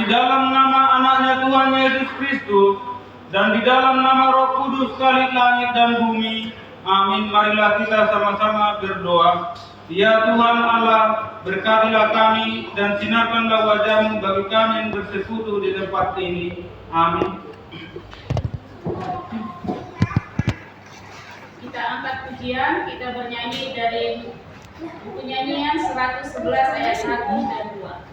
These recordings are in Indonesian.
di dalam nama anaknya Tuhan Yesus Kristus, dan di dalam nama Roh Kudus Khalik langit dan bumi. Amin. Marilah kita sama-sama berdoa. Ya Tuhan Allah, berkatilah kami dan sinarkanlah wajah-Mu bagi kami yang bersekutu di tempat ini. Amin. Kita angkat pujian, kita bernyanyi dari buku nyanyian 111 ayat 1 dan 2.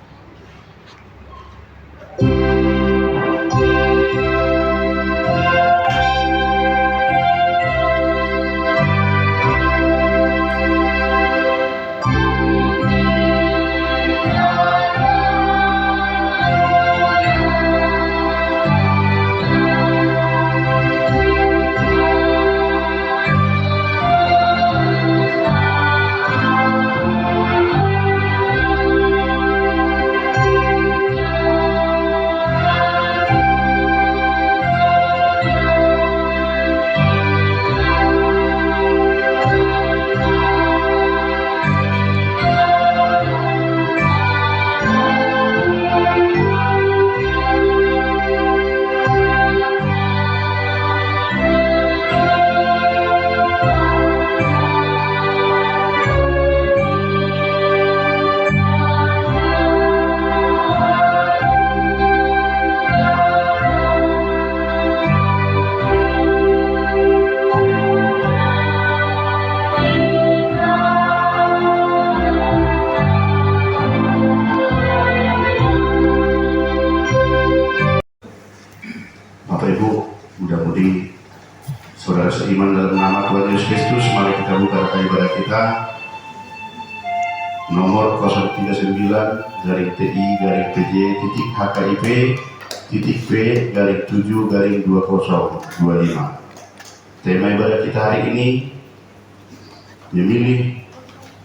Saudara seiman dalam nama Tuhan Yesus Kristus, mari kita buka rekaman ibadah kita nomor 039-TI-HKIP-P-7-2025. Tema ibadah kita hari ini memilih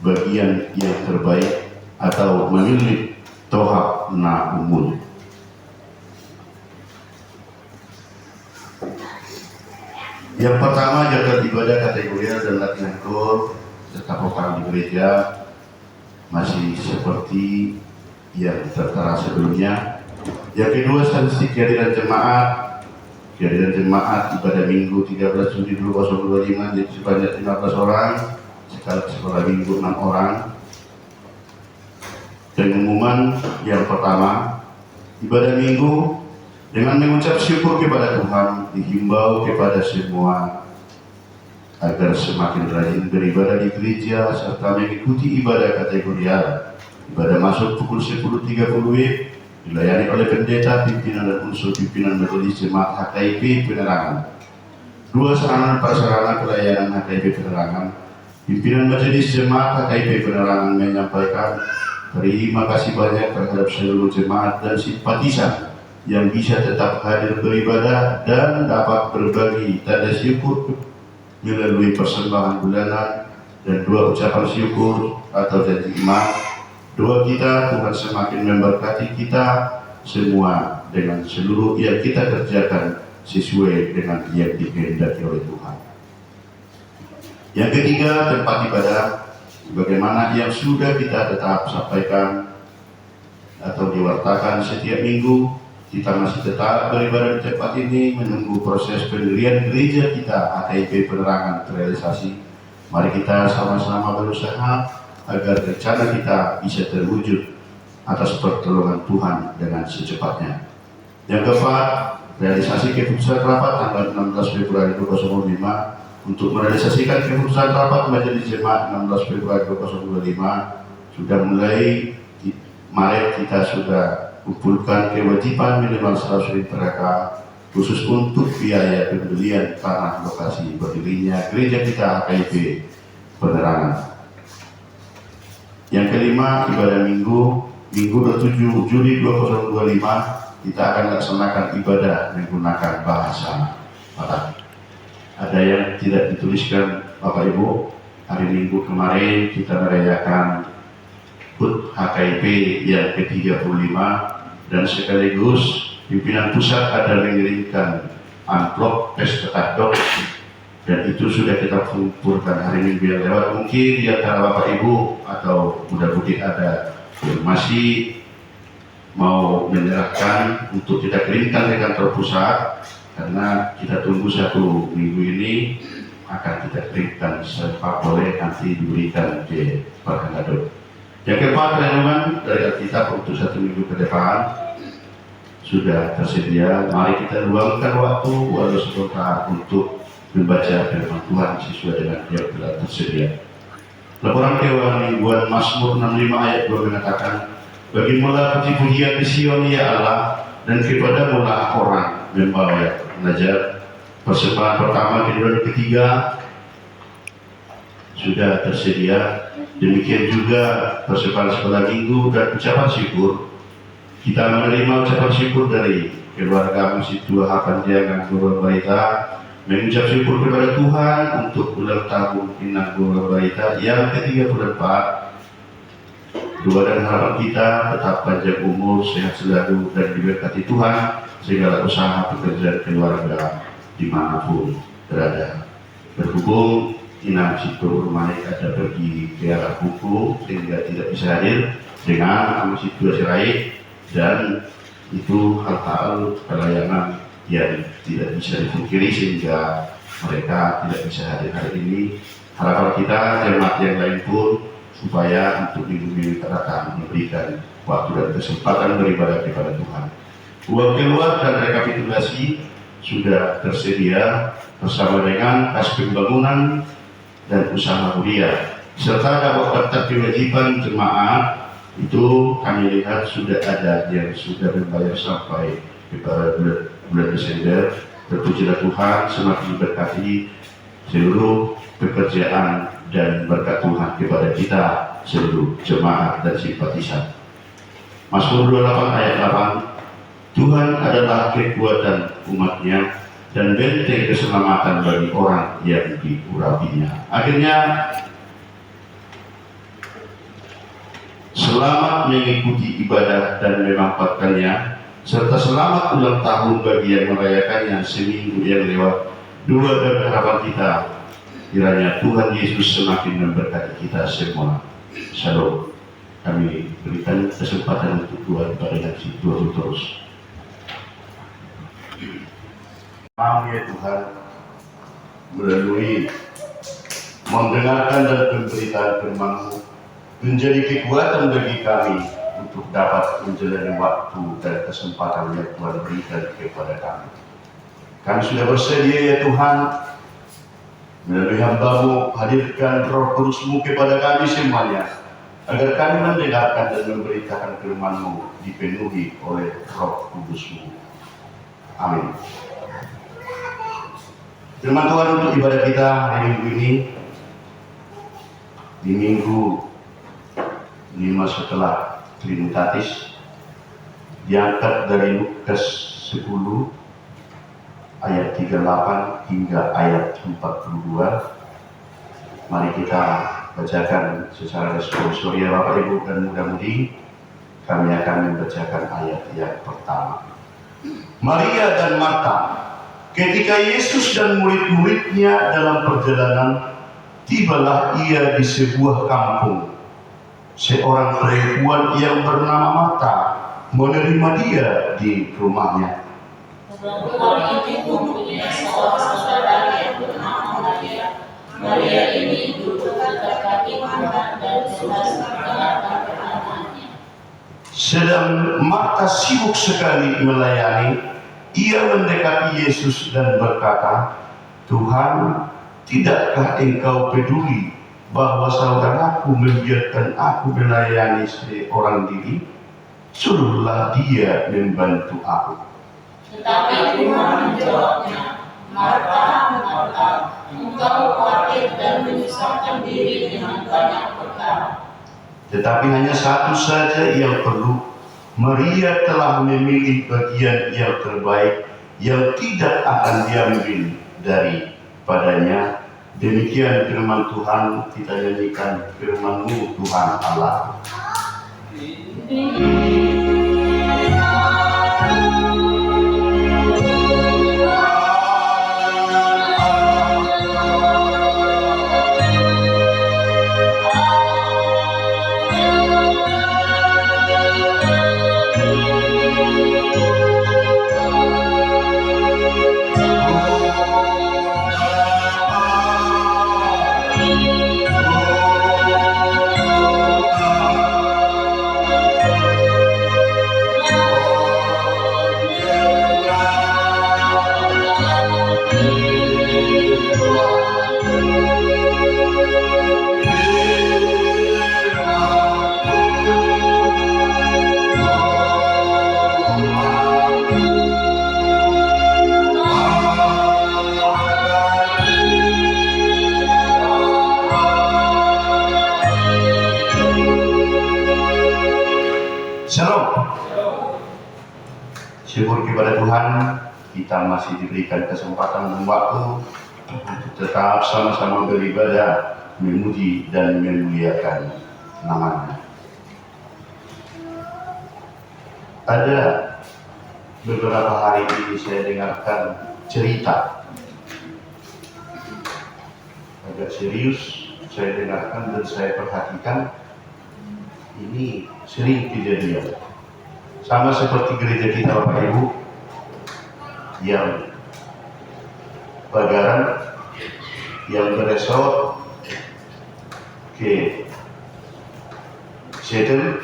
bagian yang terbaik atau memilih tohab na umul. Yang pertama, jadwal ibadah kategorial dan latihan kor serta vokal di gereja masih seperti yang tertera sebelumnya. Yang kedua, statistik kehadiran jemaat ibadah minggu 13 Juni 2025 jadi sebanyak 15 orang, sekali sekolah minggu 6 orang. Pengumuman yang pertama, ibadah minggu dengan mengucap syukur kepada Tuhan, dihimbau kepada semua agar semakin rajin beribadah di gereja serta mengikuti ibadah kategorial. Ibadah masuk pukul 10.30 dilayani oleh pendeta, pimpinan dan unsur pimpinan majelis jemaat HKIP Penerangan. 2. Sarana prasarana pelayanan HKIP Penerangan. Pimpinan majelis jemaat HKIP Penerangan menyampaikan terima kasih banyak terhadap seluruh jemaat dan simpatisan yang bisa tetap hadir beribadah dan dapat berbagi tanda syukur melalui persembahan bulanan dan 2 ucapan syukur atau janji iman. 2 kita, Tuhan semakin memberkati kita semua dengan seluruh yang kita kerjakan sesuai dengan yang dikehendaki oleh Tuhan. Yang ketiga, tempat ibadah bagaimana yang sudah kita tetap sampaikan atau diwartakan setiap minggu. Kita masih tetap beribadah di tempat ini menunggu proses pendirian gereja kita HKIP Penerangan terrealisasi. Mari kita sama-sama berusaha agar rencana kita bisa terwujud atas pertolongan Tuhan dengan secepatnya. Yang keempat, realisasi keputusan rapat tanggal 16 Februari 2025 untuk merealisasikan keputusan rapat Majelis Jemaat 16 Februari 2025 sudah mulai Maret. Kita sudah kumpulkan kewajiban minimal 100.000 mereka khusus untuk biaya pembelian tanah lokasi berdirinya gereja kita HKIP Penerangan. Yang kelima, ibadah minggu 27 Juli 2025 kita akan laksanakan ibadah menggunakan bahasa Batak. Ada yang tidak dituliskan Bapak Ibu, hari Minggu kemarin kita merayakan HUT HKIP yang ke-35 dan sekaligus pimpinan pusat ada mengirimkan amplop pesta takdok dan itu sudah kita kumpulkan hari Minggu yang lewat. Mungkin di antara Bapak Ibu atau mudah-mudahan ada yang masih mau menyerahkan untuk kita kirimkan ke kantor pusat, karena kita tunggu 1 minggu ini akan kita kirimkan sepak boleh nanti diberikan ke Pak Kangadot. Yang keempat, renungan dari Alkitab untuk 1 minggu ke depan sudah tersedia. Mari kita luangkan waktu walau sebentar untuk membaca firman Tuhan sesuai dengan yang telah tersedia. Laporan Dewan Mingguan Mazmur 65 ayat 2 mengatakan, bagimulah puji-pujian di Sion ya Allah, dan kepadamulah orang membawa belajar. Persembahan pertama, kedua, dan ketiga sudah tersedia. Demikian juga persembahan sekolah minggu dan ucapan syukur. Kita menerima ucapan syukur dari keluarga Masjid Dua Hapanjangan Guru Barita, mengucap syukur kepada Tuhan untuk ulang tahun Inang Guru Barita yang ke-34. Doa dan harapan kita tetap panjang umur, sehat selalu, dan diberkati Tuhan segala usaha pekerjaan keluarga dimanapun berada. Berhubung Inang Situ Rumahik ada pergi ke arah buku sehingga tidak bisa hadir dengan Masjid Dua Sirait, dan itu hal-hal pelayanan yang tidak bisa dipungkiri sehingga mereka tidak bisa hadir hari ini. Harapan kita jemaat yang lain pun supaya untuk minggu-minggu datang memberikan waktu dan kesempatan beribadah kepada Tuhan. Uang keluar dan rekapitulasi sudah tersedia bersama dengan kas pembangunan dan usaha mulia serta daftar kewajiban jemaah. Itu kami lihat sudah ada yang sudah membayar sampai kepada bulan Desember. Terpujilah Tuhan, semakin berkati seluruh pekerjaan dan berkat Tuhan kepada kita seluruh jemaat dan simpatisan. Mazmur 28 ayat 8, Tuhan adalah kekuatan umatnya dan benteng keselamatan bagi orang yang diurapinya. Akhirnya, selamat mengikuti ibadah dan memampatkannya, serta selamat ulang tahun bagi yang merayakannya seminggu yang lewat. Doa dan harapan kita, kiranya Tuhan Yesus semakin memberkati kita semua. Shalom. Kami berikan kesempatan untuk doa kepada yang situ terus. Amin ya Tuhan, melalui mendengarkan dan pemberitaan firman-Mu menjadi kekuatan bagi kami untuk dapat menjalani waktu dan kesempatan yang Tuhan berikan kepada kami. Kami sudah bersedia ya Tuhan, melalui hamba-Mu hadirkan Roh Kudus-Mu kepada kami semuanya, agar kami mendengarkan dan memberitakan firman-Mu dipenuhi oleh Roh Kudus-Mu. Amin. Firman Tuhan untuk ibadah kita hari minggu ini, di minggu 5 setelah Trinitatis, diangkat dari Lukas 10 ayat 38 hingga ayat 42. Mari kita bacakan secara responsorial Bapak Ibu dan mudah-mudi. Kami akan membacakan ayat yang pertama. Maria dan Marta, ketika Yesus dan murid-muridnya dalam perjalanan, tibalah ia di sebuah kampung. Seorang perempuan yang bernama Marta menerima dia di rumahnya. Orang itu mempunyai seorang saudara yang bernama Maria. Maria ini duduk dekat kaki Tuhan dan sedang mendengarkan firman-Nya. Sedang Marta sibuk sekali melayani, ia mendekati Yesus dan berkata, Tuhan, tidakkah engkau peduli bahwa saudaraku membiarkan aku melayani seorang diri? Suruhlah dia membantu aku. Tetapi Tuhan menjawabnya, Marta, Marta, engkau khawatir dan menyusahkan diri dengan banyak perkara. Tetapi hanya satu saja yang perlu. Maria telah memilih bagian yang terbaik yang tidak akan diambil daripadanya. Demikian firman Tuhan, kita nyanyikan firman-Mu Tuhan Allah. Syukur kepada Tuhan, kita masih diberikan kesempatan dan waktu untuk tetap sama-sama beribadah, memuji dan memuliakan nama-Nya. Ada beberapa hari ini saya dengarkan cerita agak serius, saya dengarkan dan saya perhatikan. Ini sering kejadian, sama seperti gereja kita Bapak Ibu, yang Bagaran, yang beresort ke Seattle.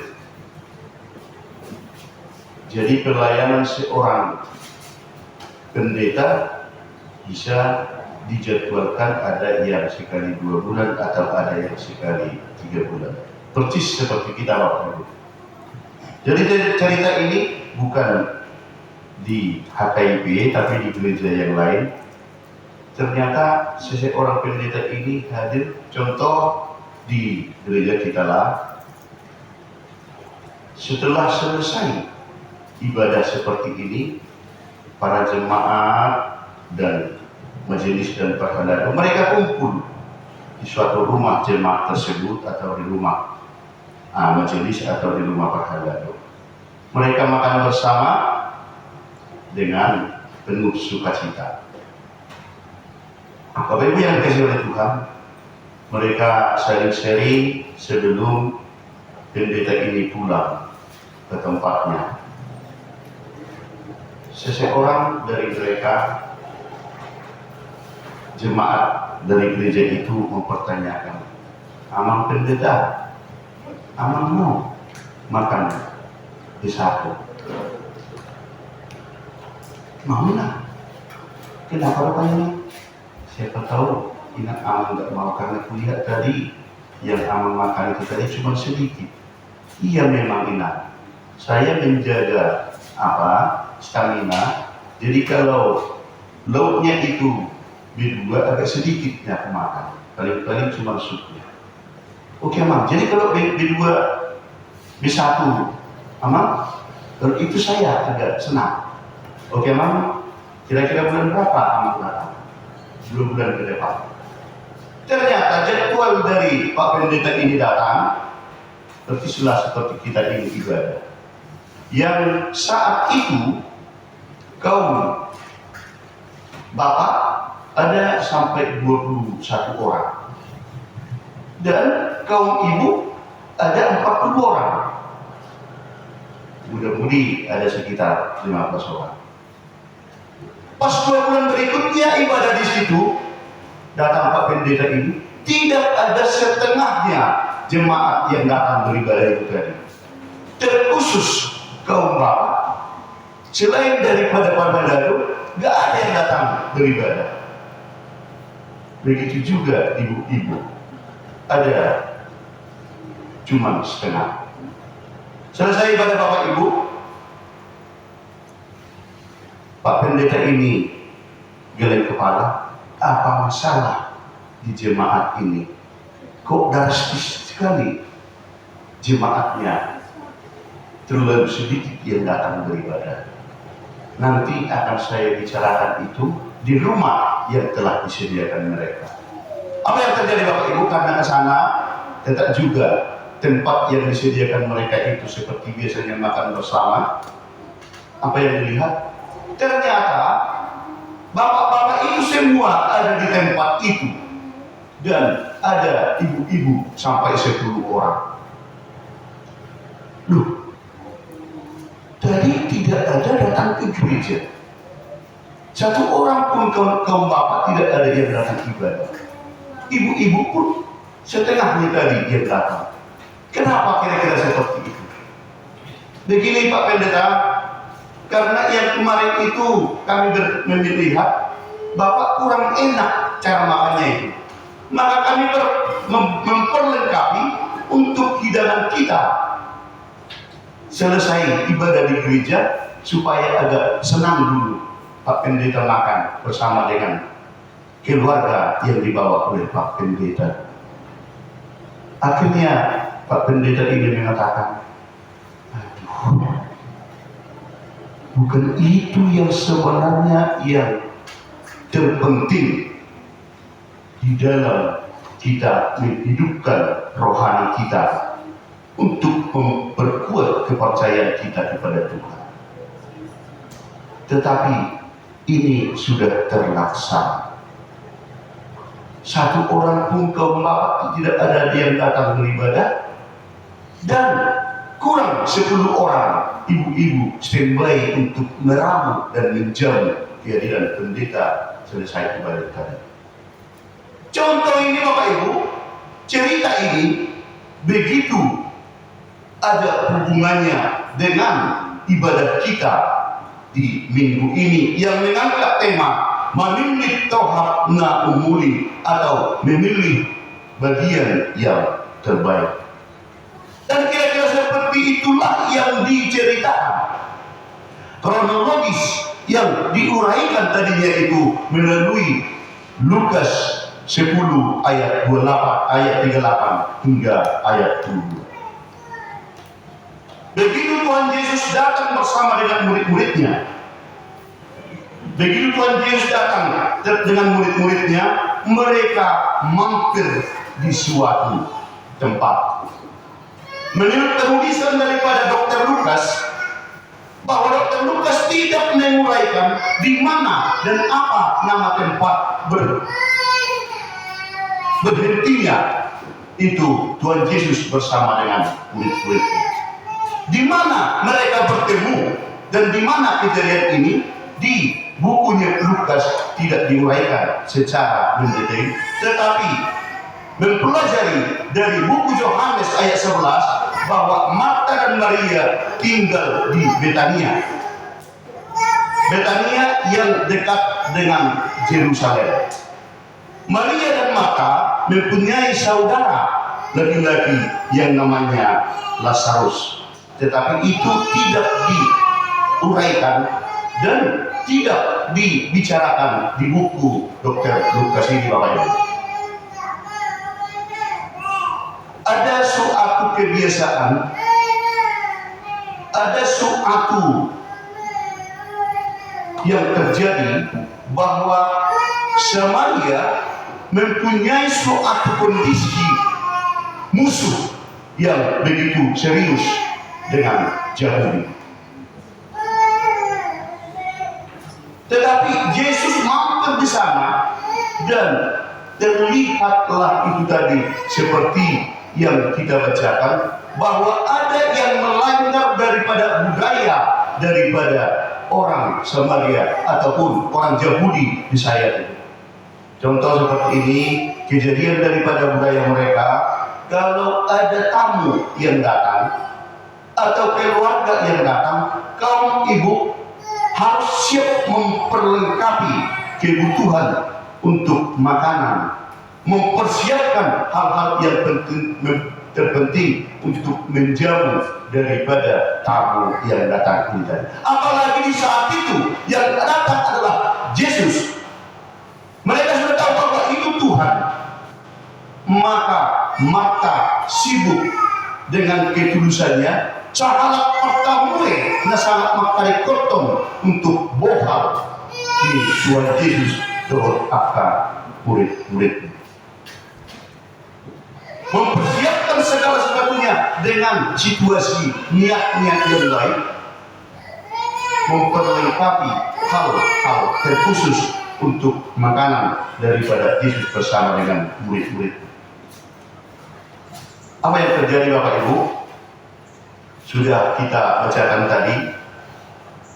Jadi pelayanan seorang pendeta bisa dijadwalkan, ada yang sekali 2 bulan atau ada yang sekali 3 bulan. Persis seperti kita Bapak Ibu. Jadi cerita ini bukan di HKIP tapi di gereja yang lain. Ternyata seseorang pendeta ini hadir, contoh di gereja kita lah. Setelah selesai ibadah seperti ini, para jemaat dan majelis dan perhadap mereka kumpul di suatu rumah jemaat tersebut atau di rumah majelis atau di rumah perhadap. Mereka makan bersama dengan penuh sukacita. Bapak Ibu yang dikasihi oleh Tuhan, mereka sharing-sharing sebelum pendeta ini pulang ke tempatnya. Seseorang dari mereka, jemaat dari gereja itu mempertanyakan, "Amang pendeta, Amang mau makan di satu?" "Mau lah." "Kenapa rupanya?" "Siapa tahu ingat Amang nggak mau, karena kulihat tadi yang Amang makan itu tadi cuma sedikit." "Iya memang ingat, saya menjaga stamina, jadi kalau lauknya itu B2 agak sedikitnya aku makan, paling-paling cuma supnya." "Oke Amang, jadi kalau B2 B1 Amang, kalau itu saya agak senang." "Oke Amang, kira-kira bulan berapa Amang datang?" 2 bulan ke depan." Ternyata jadwal dari Pak Pendeta ini datang persislah seperti kita ini ibadah, yang saat itu kaum bapak ada sampai 21 orang dan kaum ibu ada 40 orang, mudah-mudi ada sekitar 15 orang. Pas 2 bulan berikutnya ibadah di situ, datang Pak Pendeta ini, tidak ada setengahnya jemaat yang datang beribadah itu tadi. Terkhusus kaum bapak, selain daripada pada lalu, gak ada yang datang beribadah. Begitu juga ibu-ibu, ada cuma setengah. Selesai ibadah Bapak Ibu, Pak Pendeta ini geleng kepala, apa masalah di jemaat ini? Kok drastis sekali jemaatnya, terlalu sedikit yang datang beribadah. Nanti akan saya bicarakan itu di rumah yang telah disediakan mereka. Apa yang terjadi Bapak Ibu? Karena ke sana tetap juga tempat yang disediakan mereka itu seperti biasanya makan bersama. Apa yang dilihat? Ternyata bapak-bapak itu semua ada di tempat itu, dan ada ibu-ibu sampai 10 orang. Loh, tadi tidak ada datang ke gereja, 1 orang pun kaum bapak tidak ada yang datang ibadah. Ibu-ibu pun setengahnya tadi yang datang. Kenapa kira-kira seperti itu? Begini Pak Pendeta, karena yang kemarin itu kami melihat Bapak kurang enak cara makannya itu, maka kami memperlengkapi untuk hidangan kita selesai ibadah di gereja supaya agak senang dulu Pak Pendeta makan bersama dengan keluarga yang dibawa oleh Pak Pendeta. Akhirnya Pak Pendeta ini mengatakan, "Aduh, bukan itu yang sebenarnya yang terpenting di dalam kita menghidupkan rohani kita untuk memperkuat kepercayaan kita kepada Tuhan. Tetapi ini sudah terlaksana. Satu orang pun kaum bapak tidak ada yang datang beribadah, dan kurang 10 orang ibu-ibu standby untuk meramu dan menjamu kehadiran pendeta selesai ibadah tadi. Contoh ini Bapak Ibu, cerita ini begitu ada hubungannya dengan ibadah kita di minggu ini yang mengangkat tema memilih tohat na umuli atau memilih bagian yang terbaik. Dan kira-kira seperti itulah yang diceritakan. Kronologis yang diuraikan tadinya itu melalui Lukas 10 ayat 28, ayat 38 hingga ayat 2. Begitu Tuhan Yesus datang bersama dengan murid-muridnya. Begitu Tuhan Yesus datang dengan murid-muridnya, mereka mampir di suatu tempat. Menurut penulisan daripada Dr. Lukas, bahwa Dr. Lukas tidak menguraikan di mana dan apa nama tempat berhentinya itu Tuhan Yesus bersama dengan murid-muridnya. Di mana mereka bertemu dan di mana kejadian ini di bukunya Lukas tidak diuraikan secara mendetail, tetapi mempelajari dari buku Yohanes ayat 11 bahwa Marta dan Maria tinggal di Betania. Betania yang dekat dengan Yerusalem. Maria dan Marta mempunyai saudara laki-laki yang namanya Lazarus. Tetapi itu tidak diuraikan dan tidak dibicarakan di buku Dr. Lukas ini, Bapak Ibu. Ada suatu kebiasaan, ada suatu yang terjadi bahwa Samaria mempunyai suatu kondisi musuh yang begitu serius dengan Yahudi. Tetapi Yesus mampir di sana dan terlihatlah itu tadi seperti yang kita bacakan, bahwa ada yang melanggar daripada budaya daripada orang Samaria ataupun orang Yahudi di saya itu. Contoh seperti ini, kejadian daripada budaya mereka, kalau ada tamu yang datang atau keluarga yang datang, kaum ibu harus siap memperlengkapi kebutuhan untuk makanan, mempersiapkan hal-hal yang terpenting untuk menjamu daripada tamu yang datang ini tadi. Apalagi di saat itu yang datang adalah Yesus. Mereka sudah tahu bahwa itu Tuhan. Maka Marta sibuk dengan ketulusannya. Cahalat pertamure na sangat makarikotong untuk bohal di Tuhan Yesus turut akan murid-murid. Mempersiapkan segala sesuatunya dengan situasi niat-niat yang baik, memperlengkapi hal-hal terkhusus untuk makanan daripada Yesus bersama dengan murid-murid. Apa yang terjadi Bapak Ibu? Sudah kita bacakan tadi.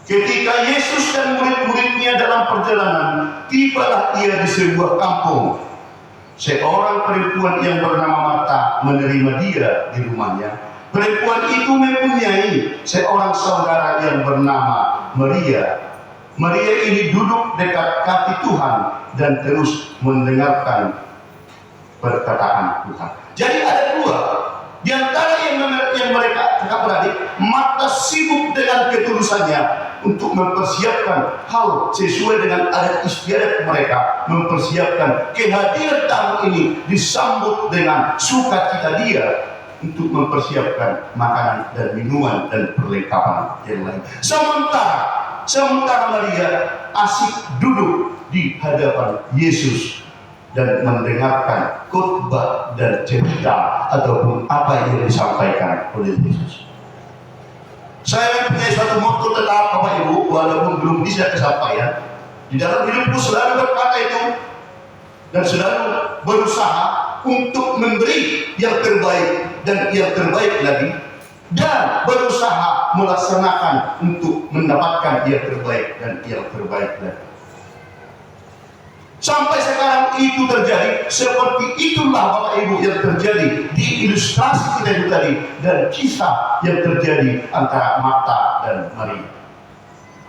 Ketika Yesus dan murid-muridnya dalam perjalanan, tibalah ia di sebuah kampung. Seorang perempuan yang bernama Marta menerima dia di rumahnya. Perempuan itu mempunyai seorang saudara yang bernama Maria. Maria ini duduk dekat kaki Tuhan dan terus mendengarkan perkataan Tuhan. Jadi ada dua. Di antara yang mereka kakak beradik, Marta sibuk dengan ketulusannya untuk mempersiapkan hal sesuai dengan adat istiadat mereka, mempersiapkan kehadiran tamu ini disambut dengan sukacita dia untuk mempersiapkan makanan dan minuman dan perlengkapan yang lain. Sementara sementara Maria asik duduk di hadapan Yesus dan mendengarkan khotbah dan cerita ataupun apa yang disampaikan oleh Yesus. Saya punya suatu motto tetap Bapak Ibu, walaupun belum bisa kesampaian, di dalam hidupku selalu berkata itu dan selalu berusaha untuk memberi yang terbaik dan yang terbaik lagi, dan berusaha melaksanakan untuk mendapatkan yang terbaik dan yang terbaik lagi. Sampai sekarang itu terjadi. Seperti itulah Bapak Ibu yang terjadi di ilustrasi kita itu tadi, dan kisah yang terjadi antara Marta dan Maria.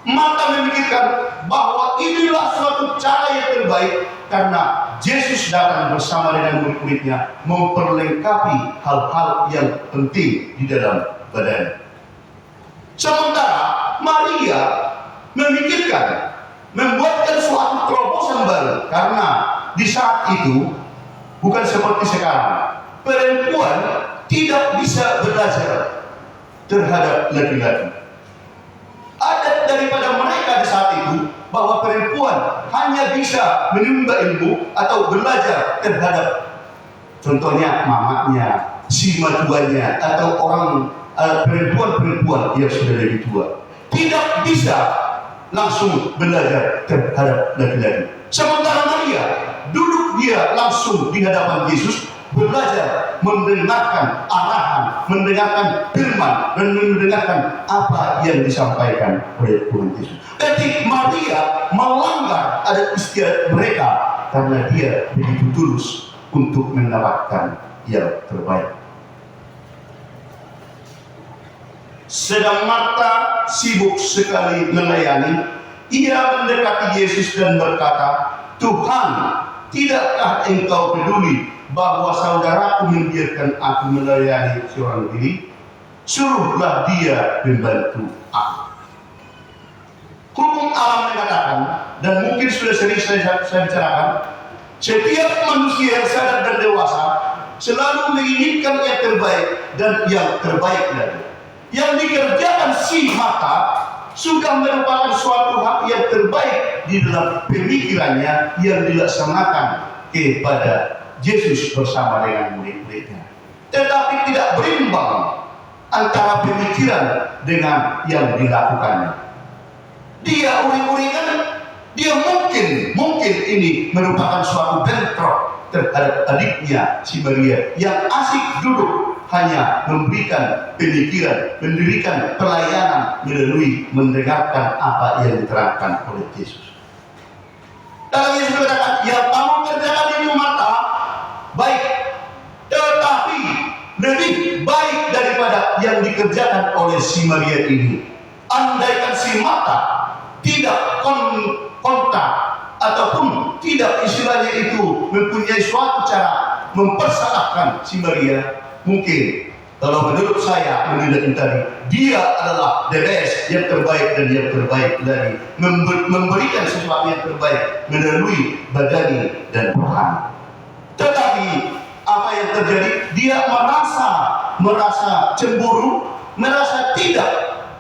Marta memikirkan bahwa inilah suatu cara yang terbaik karena Yesus datang bersama dengan murid-muridnya memperlengkapi hal-hal yang penting di dalam badan. Sementara Maria memikirkan membuatkan suatu terobosan baru, karena di saat itu bukan seperti sekarang, perempuan tidak bisa belajar terhadap laki-laki. Adat daripada mereka di saat itu bahwa perempuan hanya bisa menimba ilmu atau belajar terhadap contohnya mamanya, si mertuanya, atau orang perempuan-perempuan yang sudah lebih tua. Tidak bisa langsung belajar terhadap laki-laki. Sementara Maria duduk dia langsung di hadapan Yesus, belajar, mendengarkan arahan, mendengarkan firman, dan mendengarkan apa yang disampaikan oleh Tuhan Yesus. Ketika Maria melanggar adat istiadat mereka karena dia begitu tulus untuk mendapatkan yang terbaik. Sedang Marta sibuk sekali melayani, ia mendekati Yesus dan berkata, "Tuhan, tidakkah engkau peduli bahwa saudaraku membiarkan aku melayani seorang diri? Suruhlah dia membantu aku." Hukum alam mengatakan, dan mungkin sudah sering saya bicarakan, setiap manusia yang sadar dan dewasa selalu menginginkan yang terbaik dan yang terbaik lagi. Yang dikerjakan si Marta sudah merupakan suatu hak yang terbaik di dalam pemikirannya yang dilaksanakan kepada Yesus bersama dengan murid-muridnya. Tetapi tidak berimbang antara pemikiran dengan yang dilakukannya. Dia uring-uringan, dia mungkin ini merupakan suatu bentrok terhadap adiknya si Maria yang asik duduk hanya memberikan pemikiran, mendirikan pelayanan melalui mendengarkan apa yang diterangkan oleh Yesus. Dan Yesus berkata, "Ya kamu kerjakan ini Marta, baik, tetapi lebih baik daripada yang dikerjakan oleh si Maria ini. Andaikan si Marta tidak kontak ataupun tidak istilahnya itu mempunyai suatu cara mempersalahkan si Maria, mungkin kalau menurut saya menilai tadi, dia adalah the best, yang terbaik dan yang terbaik lagi, memberikan sesuatu yang terbaik melalui badani dan rohani. Tetapi apa yang terjadi? Dia merasa cemburu, merasa tidak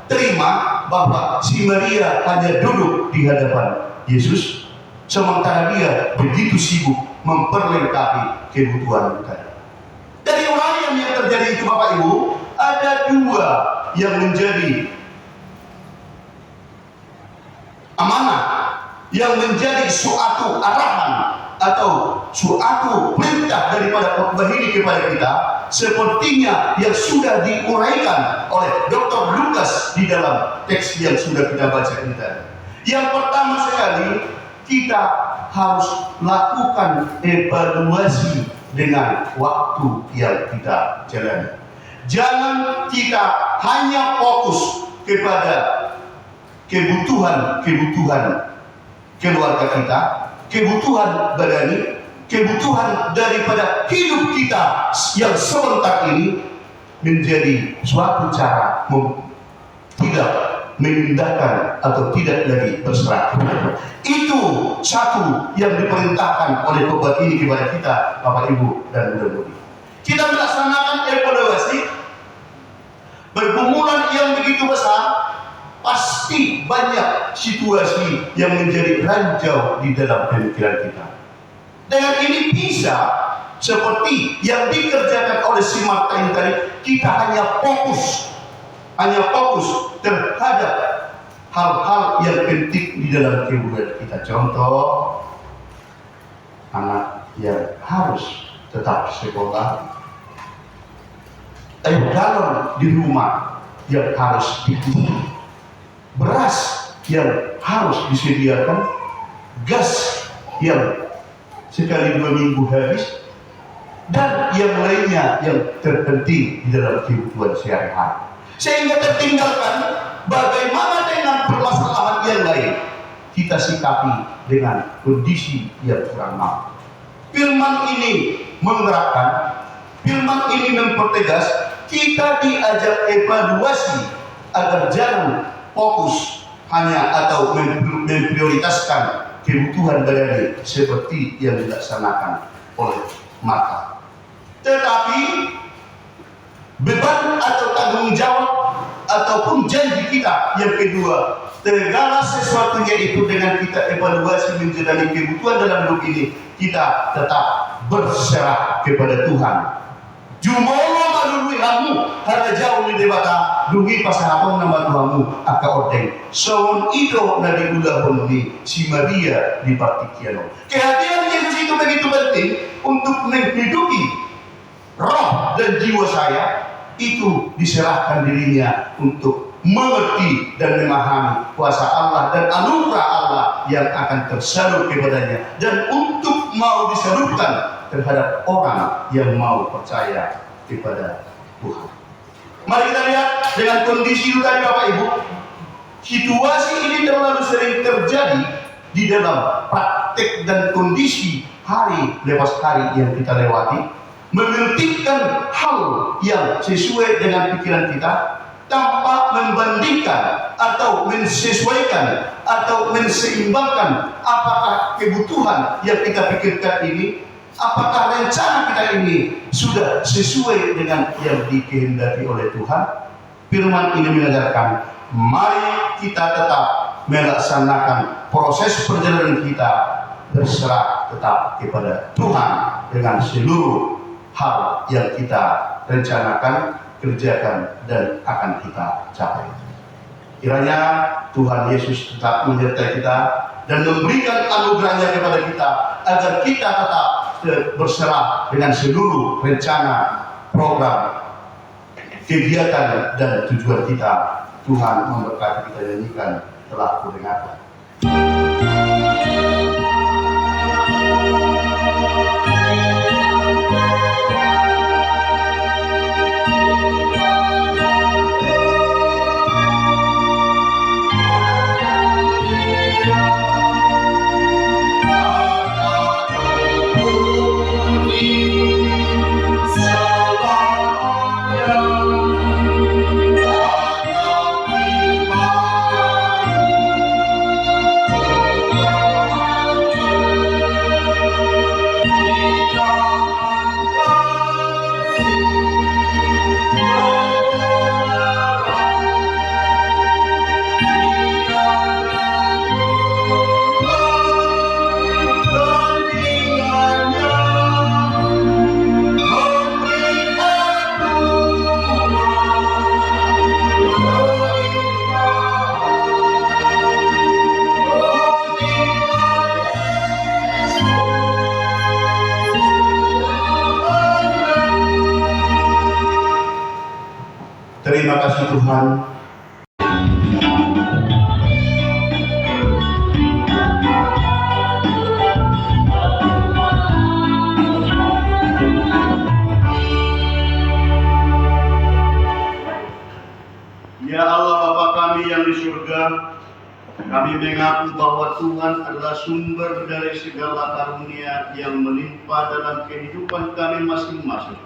terima bahwa si Maria hanya duduk di hadapan Yesus, sementara dia begitu sibuk memperlengkapi kebutuhan tadi. Dari uraian yang terjadi itu Bapak Ibu, ada dua yang menjadi amanah, yang menjadi suatu arahan atau suatu perintah daripada khotbah ini kepada kita, sepertinya yang sudah diuraikan oleh Dr. Lukas di dalam teks yang sudah kita baca ini tadi. Yang pertama sekali, kita harus lakukan evaluasi dengan waktu yang kita jalani. Jangan kita hanya fokus kepada kebutuhan keluarga kita, kebutuhan badani, kebutuhan daripada hidup kita yang sebentar ini menjadi suatu cara tidak memindahkan atau tidak lagi berserah. Itu satu yang diperintahkan oleh khotbah ini kepada kita, Bapak Ibu dan Saudara. Kita melaksanakan evaluasi pergumulan yang begitu besar. pasti banyak situasi yang menjadi ranjau di dalam pemikiran kita. Dengan ini bisa seperti yang dikerjakan oleh si Martain tadi, kita hanya fokus terhadap hal-hal yang penting di dalam kehidupan kita. Contoh, anak yang harus tetap sekolah, air galon di rumah yang harus dipenuhi, beras yang harus disediakan, gas yang sekali 2 minggu habis, dan yang lainnya yang terpenting di dalam kehidupan sehari-hari. Sehingga tertinggalkan bagaimana dengan permasalahan yang lain kita sikapi dengan kondisi yang kurang mampu. Firman ini menggerakkan, firman ini mempertegas, kita diajak evaluasi agar jangan fokus hanya atau memprioritaskan kebutuhan badani seperti yang dilaksanakan oleh mata. Tetapi beban atau tanggung jawab ataupun janji kita yang kedua, segala sesuatunya itu dengan kita evaluasi menjalani kebutuhan dalam hidup ini, kita tetap berserah kepada Tuhan. Jumolo malului hamu hara jauh di debata dungi pasahapong nama Tuhanmu aka ordeng sawon ido na diulahon ni si Maria di Partikiano. Kehadiran Yesus itu begitu penting untuk menghidupi roh dan jiwa saya, itu diserahkan dirinya untuk mengerti dan memahami kuasa Allah dan anugerah Allah yang akan tersalur kepadanya, dan untuk mau disalurkan terhadap orang yang mau percaya kepada Tuhan. Mari kita lihat dengan kondisi itu tadi Bapak Ibu, situasi ini terlalu sering terjadi di dalam praktek dan kondisi hari lepas hari yang kita lewati, mementingkan hal yang sesuai dengan pikiran kita tanpa membandingkan atau mensesuaikan atau menseimbangkan apakah kebutuhan yang kita pikirkan ini, apakah rencana kita ini sudah sesuai dengan yang dikehendaki oleh Tuhan. Firman ini mengajarkan, mari kita tetap melaksanakan proses perjalanan kita berserah tetap kepada Tuhan dengan seluruh hal yang kita rencanakan, kerjakan, dan akan kita capai. Kiranya Tuhan Yesus tetap menyertai kita dan memberikan anugerahnya kepada kita agar kita tetap berserah dengan seluruh rencana, program, kegiatan, dan tujuan kita. Tuhan memberkati kita. Nyanyikan telah kudengarkan. Terima kasih Tuhan. Ya Allah Bapa kami yang di surga, kami mengaku bahwa Tuhan adalah sumber dari segala karunia yang melimpah dalam kehidupan kami masing-masing.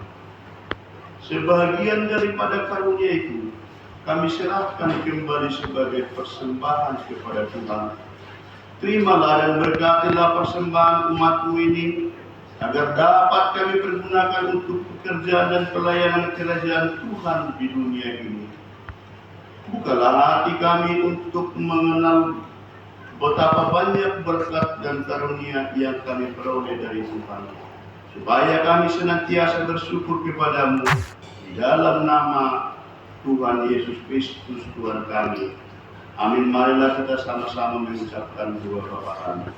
Sebagian daripada karunia itu kami serahkan kembali sebagai persembahan kepada Tuhan. Terimalah dan berkatilah persembahan umat-Mu ini agar dapat kami pergunakan untuk pekerjaan dan pelayanan kerajaan Tuhan di dunia ini. Bukalah hati kami untuk mengenal betapa banyak berkat dan karunia yang kami peroleh dari Tuhan, supaya kami senantiasa bersyukur kepadamu di dalam nama Tuhan Yesus Kristus Tuhan kami. Amin. Marilah kita sama-sama mengucapkan doa Bapa kami.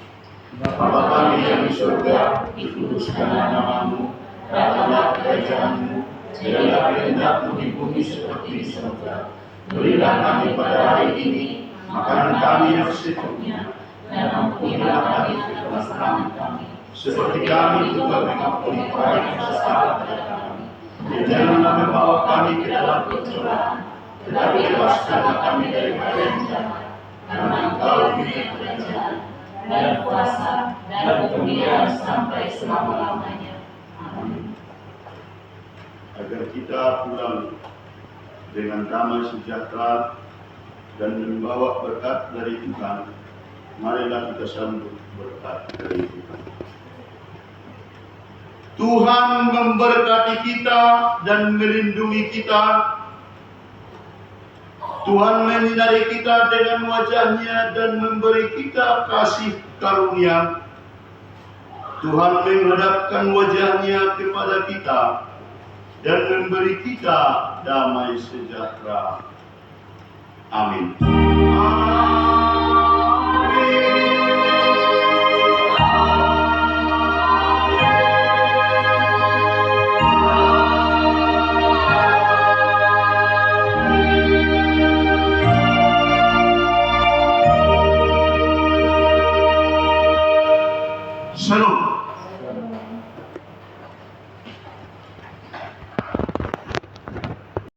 Bapa kami yang di surga, dikuduskanlah namamu, datanglah kerajaanmu, jadilah kehendakmu di bumi seperti di surga. Berilah kami pada hari ini makanan kami yang secukupnya, dan ampunilah kami kesalahan kami, seperti kami juga mengampuni orang yang bersalah kepada kami. Dan janganlah membawa kami ke dalam pencobaan, tetapi bebaskanlah kami daripada yang jahat. Karena Engkau punya kerajaan dan kuasa dan kemuliaan sampai selama-lamanya. Amin. Agar kita pulang dengan damai sejahtera dan membawa berkat dari Tuhan, marilah kita sambut berkat dari Tuhan. Tuhan memberkati kita dan melindungi kita. Tuhan menyinari kita dengan wajah-Nya dan memberi kita kasih karunia. Tuhan menghadapkan wajah-Nya kepada kita dan memberi kita damai sejahtera. Amin. Shalom.